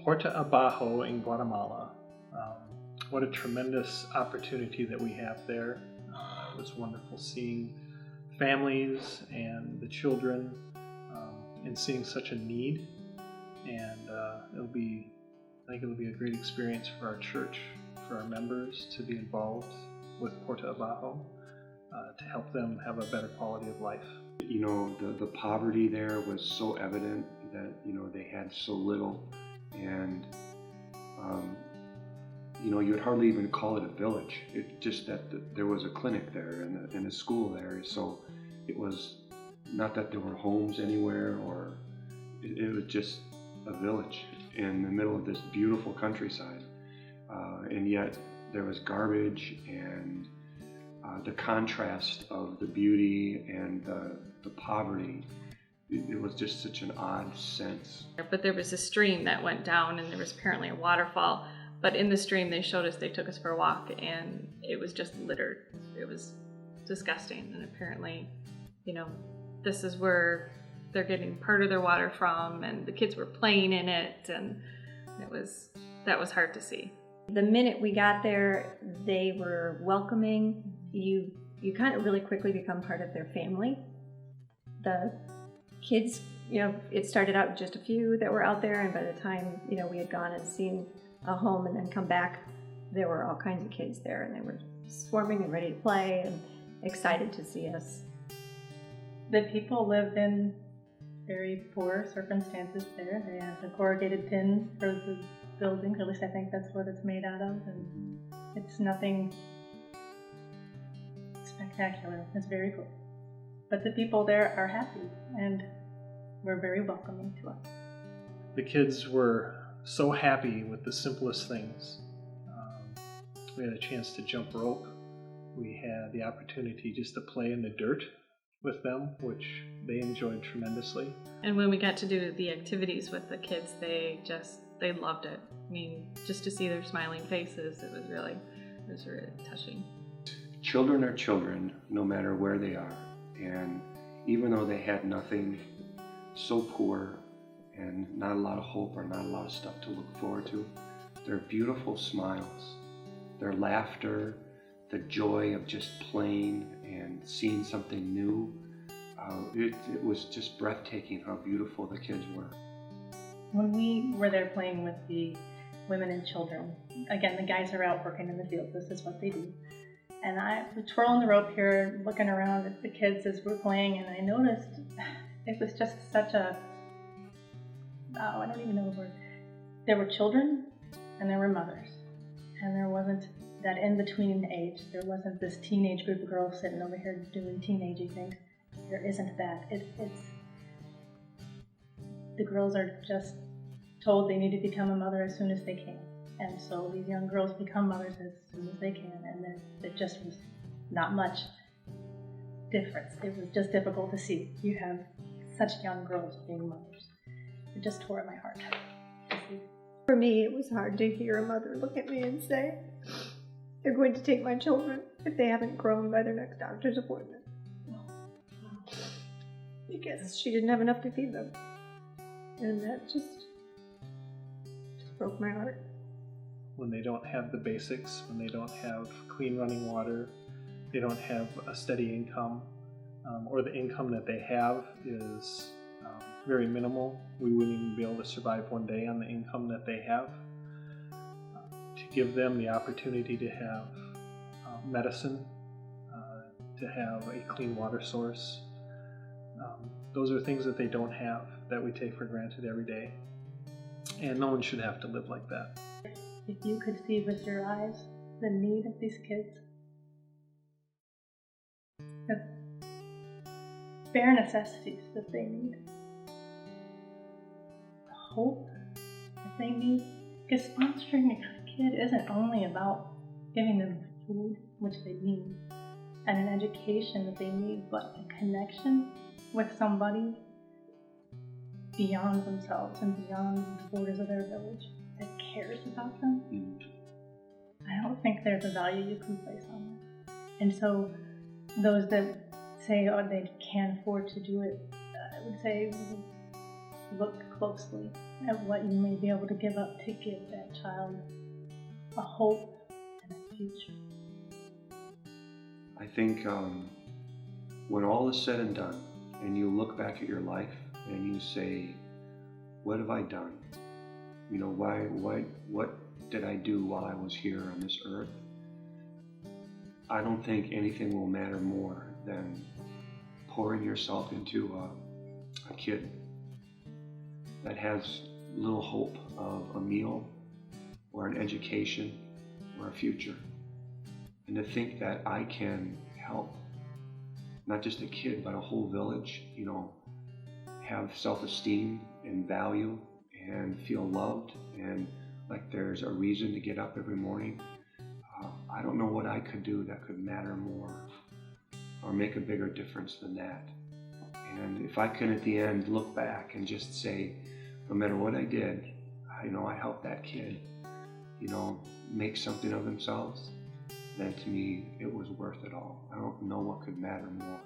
PuertaAbajo in Guatemala. What a tremendous opportunity that we have there. It was wonderful seeing families and the children and seeing such a need. And I think it'll be a great experience for our church, for our members to be involved with PuertaAbajo to help them have a better quality of life. You know, the poverty there was so evident that, you know, they had so little, and you know, you'd hardly even call it a village. It just that there was a clinic there and a school there, so it was not that there were homes anywhere, or it was just a village in the middle of this beautiful countryside, and yet there was garbage, and the contrast of the beauty and the poverty, it was just such an odd sense. But there was a stream that went down, and there was apparently a waterfall, but in the stream they took us for a walk, and it was just littered. It was disgusting, and apparently, you know, this is where they're getting part of their water from, and the kids were playing in it, and that was hard to see. The minute we got there, they were welcoming. You kind of really quickly become part of their family. The kids, you know, it started out just a few that were out there, and by the time, you know, we had gone and seen a home and then come back, there were all kinds of kids there, and they were swarming and ready to play and excited to see us. The people lived in very poor circumstances there. They had the corrugated tin for the buildings, at least I think that's what it's made out of, and it's nothing spectacular. It's very cool. But the people there are happy and were very welcoming to us. The kids were so happy with the simplest things. We had a chance to jump rope. We had the opportunity just to play in the dirt with them, which they enjoyed tremendously. And when we got to do the activities with the kids, they loved it. I mean, just to see their smiling faces, it was really touching. Children are children, no matter where they are. And even though they had nothing, so poor, and not a lot of hope or not a lot of stuff to look forward to, their beautiful smiles, their laughter, the joy of just playing and seeing something new, it was just breathtaking how beautiful the kids were. When we were there playing with the women and children, again, the guys are out working in the field. This is what they do. And I was twirling the rope here, looking around at the kids as we're playing, and I noticed it was just such a, I don't even know the word. There were children and there were mothers. And there wasn't that in-between age. There wasn't this teenage group of girls sitting over here doing teenagey things. There isn't that. It's the girls are just told they need to become a mother as soon as they can. And so these young girls become mothers as soon as they can, and there just was not much difference. It was just difficult to see. You have such young girls being mothers. It just tore at my heart to see. For me, it was hard to hear a mother look at me and say, "They're going to take my children if they haven't grown by their next doctor's appointment." Because she didn't have enough to feed them. And that just broke my heart. When they don't have the basics, when they don't have clean running water, they don't have a steady income, or the income that they have is very minimal. We wouldn't even be able to survive one day on the income that they have. To give them the opportunity to have medicine, to have a clean water source, those are things that they don't have, that we take for granted every day. And no one should have to live like that. If you could see with your eyes the need of these kids, the bare necessities that they need, the hope that they need, because sponsoring a kid isn't only about giving them food, which they need, and an education that they need, but a connection with somebody beyond themselves and beyond the borders of their village that cares about them. I don't think there's a value you can place on that. And so those that say, oh, they can't afford to do it, I would say look closely at what you may be able to give up to give that child a hope and a future. I think when all is said and done, and you look back at your life and you say, what have I done? You know, what did I do while I was here on this earth? I don't think anything will matter more than pouring yourself into a kid that has little hope of a meal or an education or a future. And to think that I can help not just a kid, but a whole village, you know, have self-esteem and value and feel loved and like there's a reason to get up every morning. I don't know what I could do that could matter more or make a bigger difference than that. And if I can at the end look back and just say, no matter what I did, you know, I helped that kid, you know, make something of themselves, then to me it was worth it all. I don't know what could matter more.